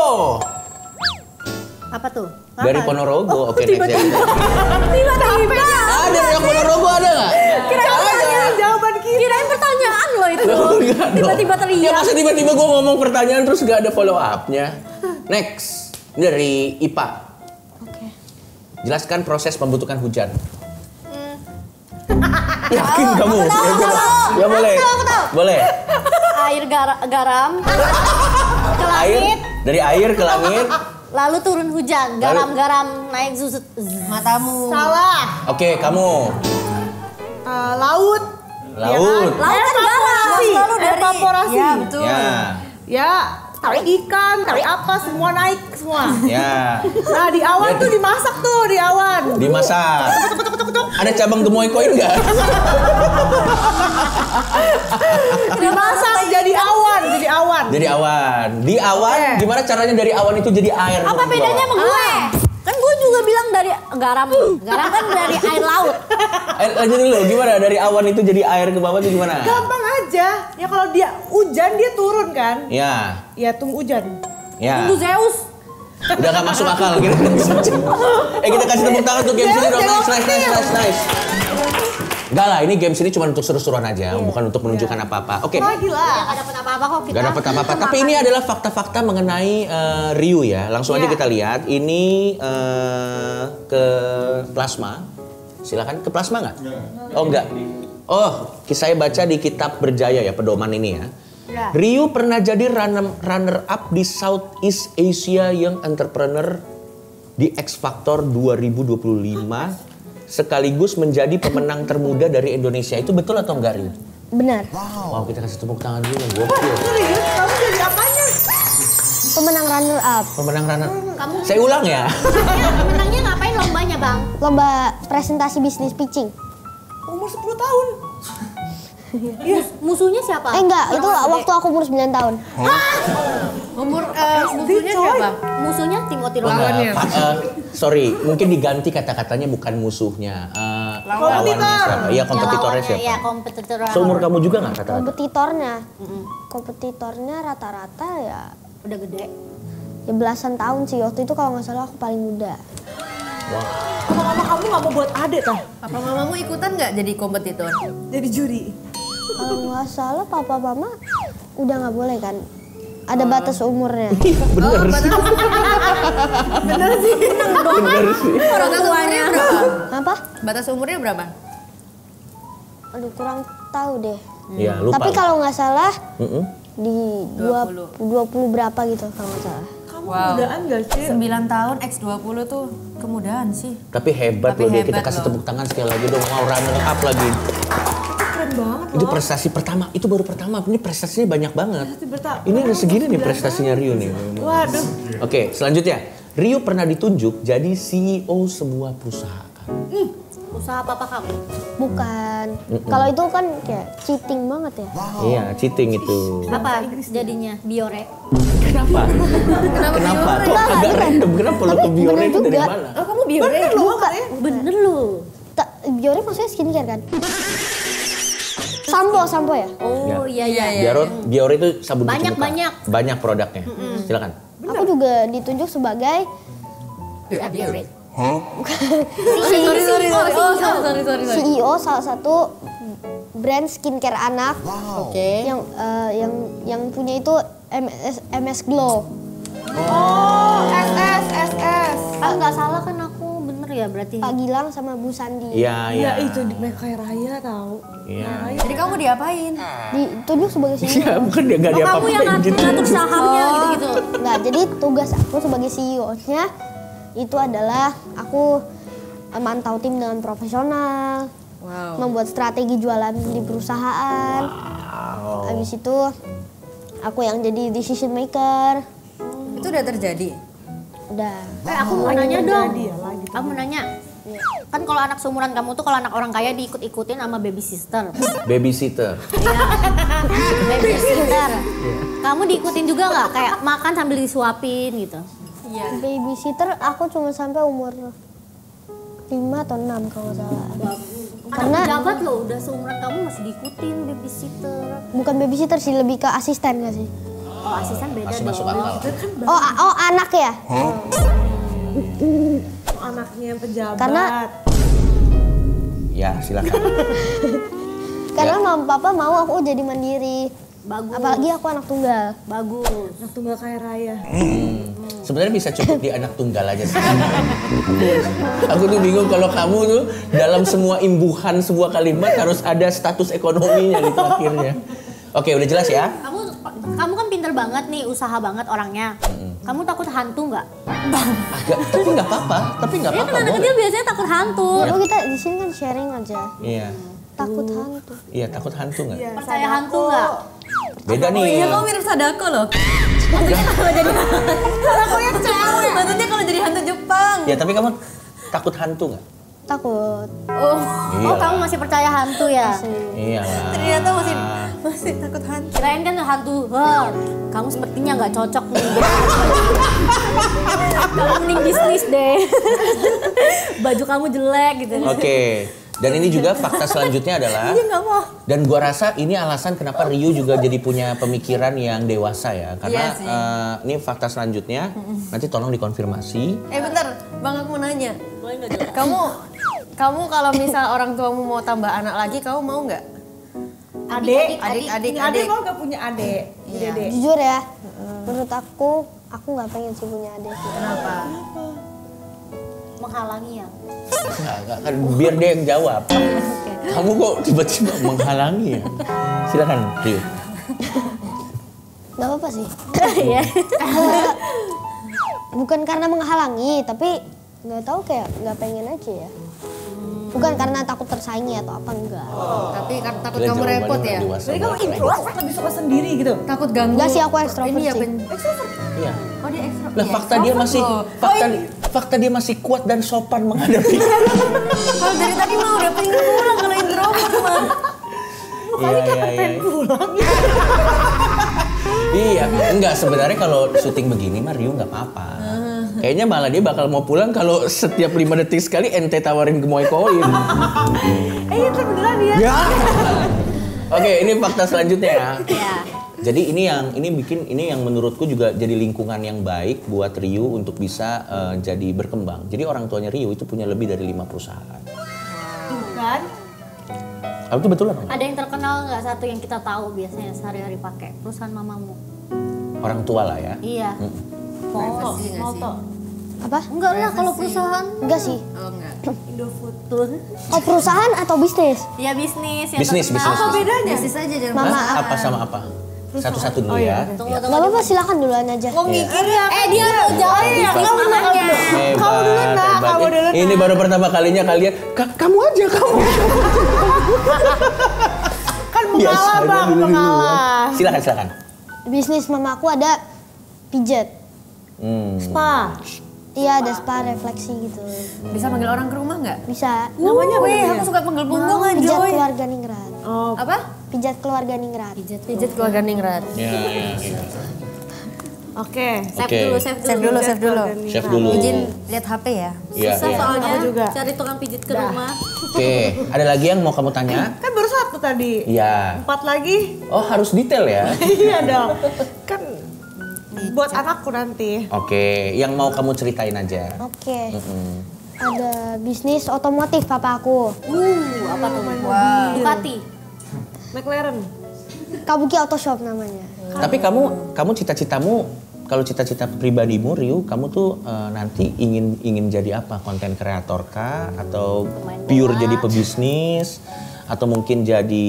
Apa tuh? Dari Ponorogo. Oke, next. Tiba-tiba. Ada Reok Ponorogo ada nggak? Kirain jawaban kita. Kirain pertanyaan lo itu. Loh, enggak dong. Tiba-tiba Ya teriak. masa tiba-tiba gue ngomong pertanyaan terus gak ada follow up-nya. Next, ini dari IPA. Oke. Jelaskan proses pembentukan hujan. Yakin kamu? Ya boleh. Boleh. Air garam. Ke Air langit. dari air ke langit. Lalu turun hujan. Garam-garam naik susut. Matamu. Salah. Oke, kamu. Laut. Laut. Laut kan garam. Selalu dari evaporasi. Ya, betul. Ya. Ya, tari ikan, tari apa, semua naik semua. Ya. Nah, di awan tuh dimasak tuh, di awan. Dimasak. Ada cabang gemoy koin nggak? Dimasak jadi awan, jadi awan. Dari awan. Di awan, gimana caranya dari awan itu jadi air? Apa bedanya sama gue? Kan gue juga bilang dari garam. Garam kan dari air laut. Lanjut dulu, gimana dari awan itu jadi air ke bawah itu gimana? Gampang aja. Ya kalau dia hujan dia turun kan? Ya. Ya tunggu hujan. Ya. Tunggu Zeus. Udah gak masuk akal gitu. Kita kasih tepuk tangan untuk game sini dong. Nice. Enggak lah, ini game sini cuma untuk seru-seruan aja, bukan untuk menunjukkan apa-apa. Oke. Lagi lah. Gak dapet apa-apa kok kita. Gak dapet apa-apa. Tapi ini adalah fakta-fakta mengenai Ryu ya. Langsung aja kita lihat. Ini ke plasma. Silakan ke plasma nggak? Oh enggak. Oh, saya baca di Kitab Berjaya ya, pedoman ini ya. Ryu pernah jadi runner up di Southeast Asia Young Entrepreneur di X Factor 2025 sekaligus menjadi pemenang termuda dari Indonesia. Itu betul atau enggak, Ryu? Benar. Wow, kita kasih tepuk tangan dulu. Gokil. Serius, kamu jadi apanya? Pemenang runner up. Pemenang runner. Saya ulang ya. Menangnya ngapain lombanya, Bang? Lomba presentasi bisnis pitching. Umur 10 tahun. Musuhnya siapa? Enggak, itu waktu aku umur 9 tahun. Musuhnya siapa? Musuhnya Timothy Oh, Lawannya. sorry, mungkin diganti kata-katanya bukan musuhnya. lawannya siapa? Iya, kompetitornya siapa? Iya, kompetitor. Seumur kamu juga nggak rata-rata? Kompetitornya rata-rata ya Udah gede. ya belasan tahun sih. Waktu itu kalau nggak salah aku paling muda. Papa mama kamu nggak mau buat adik tah? Papa mamamu ikutan nggak jadi kompetitor? Jadi juri. Kalau nggak salah papa mama udah nggak boleh kan? Ada batas umurnya. Bener sih. Bener sih. Bener sih. Batas umurnya berapa? Apa? Batas umurnya berapa? Aduh kurang tahu deh. Iya, lupa. Tapi kalau nggak salah Mm-mm. di 20 berapa gitu kalau nggak salah. Kamu mudaan gak sih? 9 tahun X20 tuh kemudahan sih. Tapi hebat Tapi loh dia, kita hebat kasih loh. tepuk tangan sekali lagi dong, mau runner up lagi. Keren banget Itu loh. prestasi pertama, itu baru pertama, ini prestasinya banyak banget. Berta- Ini udah segini nih prestasinya Rio nih. Waduh. Oke, selanjutnya. Rio pernah ditunjuk jadi CEO sebuah perusahaan. Usaha papa kamu. Bukan. Kalau itu kan kayak cheating banget ya. Iya, cheating itu. Apa jadinya? Biore. Kenapa? Kenapa? Kok agak random? Kenapa lo ke Biore bener itu dari juga. mana? Oh kamu Biore? Bukan. Bener lu. Biore maksudnya skincare kan? Sampo ya? Oh iya. Biore itu sabun cuci Banyak, muka. banyak. Banyak produknya. Silakan. Aku juga ditunjuk sebagai Biore. Sorry. CEO salah satu brand skincare anak. Oke. Yang punya itu MS Glow. Oh, SS. Ah nggak salah kan aku bener ya berarti. Pak Gilang sama Bu Sandi. Iya, iya. Ya itu di Kaya Raya tahu. Iya. Jadi kamu diapain? Ditunjuk sebagai CEO. Iya, bukan dia nggak Oh kamu yang diapa-apain gitu. ngatur sahamnya gitu-gitu. Nggak, jadi tugas aku sebagai CEO-nya itu adalah aku mantau tim dengan profesional, Wow. membuat strategi jualan di perusahaan. Habis itu aku yang jadi decision maker. Itu udah terjadi? Udah. Aku mau nanya dong. Jadi ya lagi. Aku mau nanya. Kan kalau anak seumuran kamu tuh kalau anak orang kaya diikut-ikutin sama baby sister. Babysitter. Baby sister. Kamu diikutin juga nggak? Kayak makan sambil disuapin gitu. Babysitter aku cuma sampai umur 5 atau 6 kalau nggak salah. Karena pejabat loh, udah seumuran kamu masih diikutin babysitter. Bukan babysitter sih, lebih ke asisten nggak sih? Oh asisten beda Masih dong. masuk akal. Oh anak ya? Anaknya pejabat. Karena- Ya, silakan. Karena mama papa mau aku jadi mandiri. Bagus. Apalagi aku anak tunggal. Bagus. Anak tunggal Kaya Raya. Sebenarnya bisa cukup di anak tunggal aja sih. Aku tuh bingung kalau kamu tuh dalam semua imbuhan sebuah kalimat harus ada status ekonominya di akhirnya. Oke, udah jelas ya? Kamu kan pinter banget nih, usaha banget orangnya. Kamu takut hantu nggak? Agak, tapi nggak apa-apa. Tapi nggak Ya apa-apa. kan anak boleh. kecil biasanya takut hantu. Oh kita di sini kan sharing aja. Iya, Takut hantu. iya takut hantu nggak? Percaya hantu nggak? Beda nih. Iya kamu mirip Sadako loh. Maksudnya kalau jadi Sadako yang cewek. Maksudnya kalau jadi hantu Jepang. Ya tapi kamu takut hantu nggak? Takut. Oh Iya. kamu masih percaya hantu ya? Iya lah. Ternyata masih takut hantu. Kirain kan hantu, wah kamu sepertinya nggak cocok nih. Kamu mending bisnis deh. Baju kamu jelek gitu. Oke. Dan ini juga fakta selanjutnya adalah, Nggak mau. dan gua rasa ini alasan kenapa Rio juga jadi punya pemikiran yang dewasa ya. Karena Iya sih. ini fakta selanjutnya, nanti tolong dikonfirmasi. Bentar, Bang aku mau nanya. Kamu kalau misal orang tuamu mau tambah anak lagi, kamu mau nggak? Adik. Adik. mau gak punya adik? Punya adik. Jujur ya, menurut aku nggak pengen sih punya adik. Kenapa? Menghalangi ya? Nggak, kan biar dia yang jawab. Kamu kok tiba-tiba menghalangi ya? Silakan Rio. Gak apa-apa sih. Iya. Bukan karena menghalangi, tapi nggak tahu kayak nggak pengen aja ya. Bukan karena takut tersaingi atau apa enggak. Tapi takut Gila, kamu jawabannya repot udah ya? dewasa Jadi kamu banget. introvert lebih suka sendiri gitu? Takut ganggu. Enggak sih aku ekstrovert Ini ya sih. Iya. Oh dia ekstrovert. Lah fakta dia masih fakta dia masih kuat dan sopan menghadapi. Kalau dari tadi mah udah pengen pulang kalau introvert mah. Iya. Iya, enggak sebenarnya kalau syuting begini mah Rio nggak apa-apa. Kayaknya malah dia bakal mau pulang kalau setiap 5 detik sekali ente tawarin gemoy koin. Itu beneran ya? Ya. Oke, ini fakta selanjutnya ya. Iya. Jadi ini yang menurutku juga jadi lingkungan yang baik buat Ryu untuk bisa jadi berkembang. Jadi orang tuanya Ryu itu punya lebih dari 5 perusahaan. Kan? Itu betul apa? Ada yang terkenal nggak satu yang kita tahu biasanya sehari-hari pakai perusahaan mamamu? Orang tua lah ya. Iya. Moto. Apa? Enggak lah kalau perusahaan. Enggak sih. Oh enggak. Indofood tuh. Oh perusahaan atau bisnis? Ya bisnis. Yang Bisnis. Apa bedanya? Bisnis aja jangan Mama. Hah? Apa sama apa? Satu-satu dulu ya. Tunggu. Gak apa-apa silakan duluan aja. Kok mikir ya? Dia mau jawab bisnis mamanya. Kamu dulu nak, kamu dulu. Ini baru pertama kalinya kalian. Kamu aja kamu. Kan mengalah bang, mengalah. Silakan. Bisnis mamaku ada pijat. Spa. Iya ada spa refleksi gitu. Bisa panggil orang ke rumah nggak? Bisa. Namanya apa? Wih, aku suka panggil punggungan, Pijat Joy. keluarga Ningrat. Oh, Apa? Pijat keluarga Ningrat. Pijat keluarga Ningrat. Ya. oke. Save dulu. Chef dulu. Izin lihat HP ya. Iya. Susah soalnya Aku juga. cari tukang pijit ke rumah. Oke, ada lagi yang mau kamu tanya? Kan baru 1 tadi. Iya. 4 lagi. Oh, harus detail ya. Iya dong. Kan buat anakku nanti. Oke, yang mau kamu ceritain aja. Oke. Ada bisnis otomotif papaku. Apa tuh? Wow. Ducati. McLaren. Kabuki Auto Shop namanya. Tapi kamu cita-citamu, kalau cita-cita pribadimu Ryu, kamu tuh nanti ingin jadi apa? Konten kreator kah? Atau pure jadi pebisnis? Atau mungkin jadi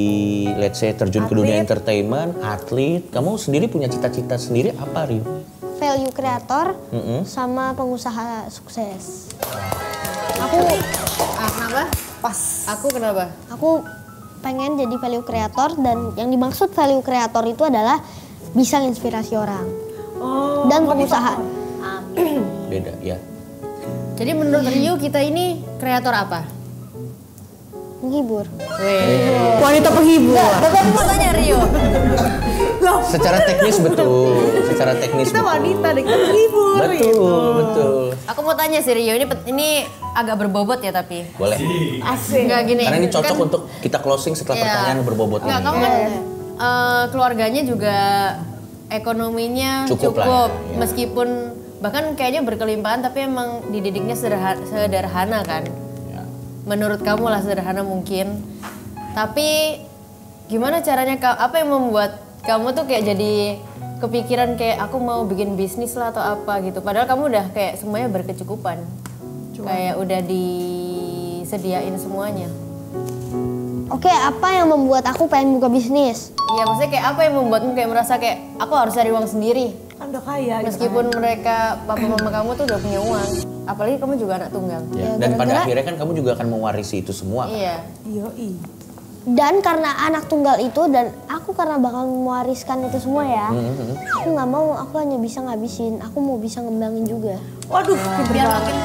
let's say terjun ke dunia entertainment, atlet? Kamu sendiri punya cita-cita sendiri apa Ryu? Value kreator sama pengusaha sukses. Kenapa? Pas. Aku kenapa? Aku pengen jadi value kreator dan yang dimaksud value kreator itu adalah bisa inspirasi orang. Oh, dan pengusaha. Beda ya. Jadi menurut Ryu kita ini kreator apa? Menghibur. Wanita penghibur. Bapak mau tanya Ryu. Secara teknis betul. Secara teknis Kita betul. wanita deh, kita penghibur. Betul. Aku mau tanya sih Ryu, ini agak berbobot ya tapi. Boleh. Asik. Enggak gini. Karena ini cocok kan- untuk kita closing setelah Iya. pertanyaan berbobot Enggak, ini. kamu kan keluarganya juga ekonominya Cukup cukup, lah ya. meskipun bahkan kayaknya berkelimpahan tapi emang dididiknya sederhana kan. Ya. Menurut kamu lah sederhana mungkin. Tapi gimana caranya, apa yang membuat kamu tuh kayak jadi kepikiran kayak aku mau bikin bisnis lah atau apa gitu. Padahal kamu udah kayak semuanya berkecukupan. Kayak udah disediain semuanya. Oke, apa yang membuat aku pengen buka bisnis? Iya, maksudnya kayak apa yang membuatmu kayak merasa kayak aku harus cari uang sendiri. Kan udah kaya gitu. Meskipun mereka, papa mama kamu tuh udah punya uang. Apalagi kamu juga anak tunggal. Ya, dan pada akhirnya kan kamu juga akan mewarisi itu semua. Kan? Iya. Yoi. Dan karena anak tunggal itu dan aku karena bakal mewariskan itu semua ya. Aku nggak mau, aku hanya bisa ngabisin. Aku mau bisa ngembangin juga. Waduh, Biar makin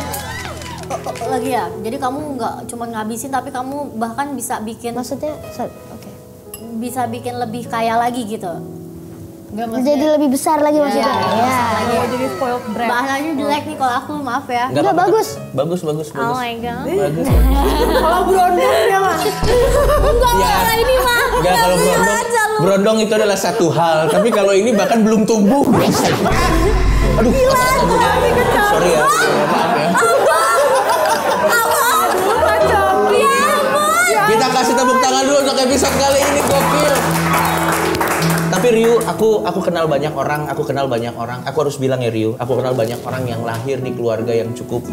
lagi ya. Jadi kamu nggak cuma ngabisin tapi kamu bahkan bisa bikin Maksudnya, oke. bisa bikin lebih kaya lagi gitu. Enggak Jadi lebih besar lagi maksudnya. Ya. mau jadi spoiled brat. Bahasanya jelek nih kalau aku, maaf ya. Enggak, bagus. Bagus. Oh my god. Bagus. Kalau berondong dia mah. Enggak Ya. masalah ini mah. Enggak, kalau berondong itu adalah satu hal, tapi kalau ini bahkan belum tumbuh. Aduh. Sorry ya. Maaf ya. Kita kasih tepuk tangan dulu untuk episode kali ini, gokil. Tapi Ryu, aku kenal banyak orang, aku harus bilang ya Ryu, aku kenal banyak orang yang lahir di keluarga yang cukup.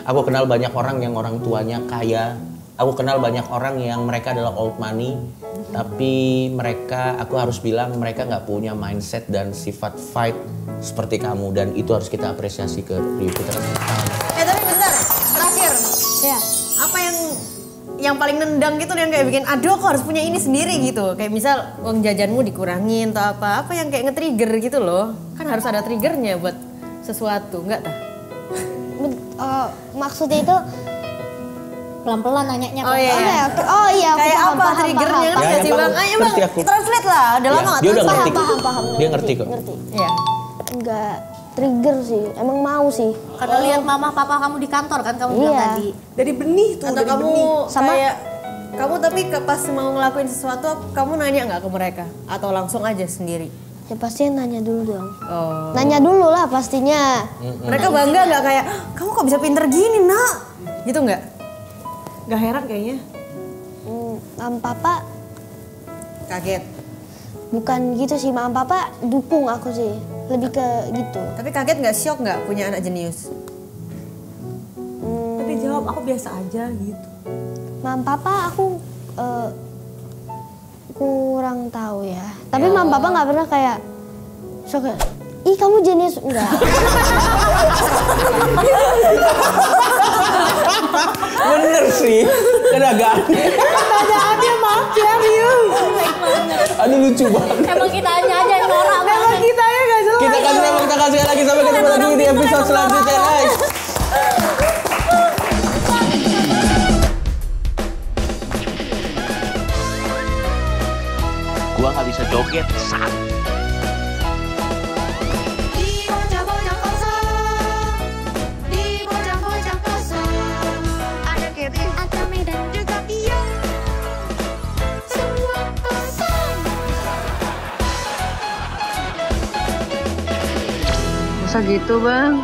Aku kenal banyak orang yang orang tuanya kaya. Aku kenal banyak orang yang mereka adalah old money, tapi mereka, aku harus bilang mereka nggak punya mindset dan sifat fight seperti kamu, dan itu harus kita apresiasi ke Ryu. tapi bentar, terakhir. Ya. Apa yang paling nendang gitu yang kayak bikin aduh aku harus punya ini sendiri gitu. Kayak misal uang jajanmu dikurangin atau apa yang kayak nge-trigger gitu loh. Kan harus ada triggernya buat sesuatu, enggak tah? Maksudnya itu Pelan-pelan nanyanya. Oh iya. Oh iya, aku Kayak paham, apa paham, triggernya paham. ngerti Ya, gak sih ya, Bang? paham. Ayo Bang, Ngerti aku. translate lah. Udah lama Dia udah ngerti. Paham. Dia ngerti kok. Ngerti. Iya. Enggak, trigger sih, emang mau sih. Karena lihat mama papa kamu di kantor kan kamu bilang tadi. Dari benih tuh, Atau dari kamu benih. Sama- kayak kamu tapi pas mau ngelakuin sesuatu kamu nanya nggak ke mereka atau langsung aja sendiri? Ya pasti nanya dulu dong. Oh. Nanya dulu lah pastinya. Mereka bangga nggak kayak kamu kok bisa pinter gini nak? Gitu nggak? Gak heran kayaknya. Mam papa Kaget. bukan gitu sih, mam papa dukung aku sih. Lebih ke gitu. Tapi kaget nggak, shock nggak punya anak jenius? Tapi jawab aku biasa aja gitu. Mam papa aku kurang tahu ya. Tapi mam papa nggak pernah kayak shock. Ih kamu jenius enggak? Bener sih, kan agak aneh. Pertanyaannya maaf ya Ryu. Aduh lucu banget. Emang kita aja yang norak Emang banget. kita ya gak jelas. Kita kasih tepuk tangan sekali lagi, sampai ketemu lagi di episode selanjutnya guys. Gua nggak bisa joget saat Di bocah-bocah kosong, di bocah-bocah kosong, ada Kety, Atami dan juga Pia. Semua kosong. Masa gitu bang?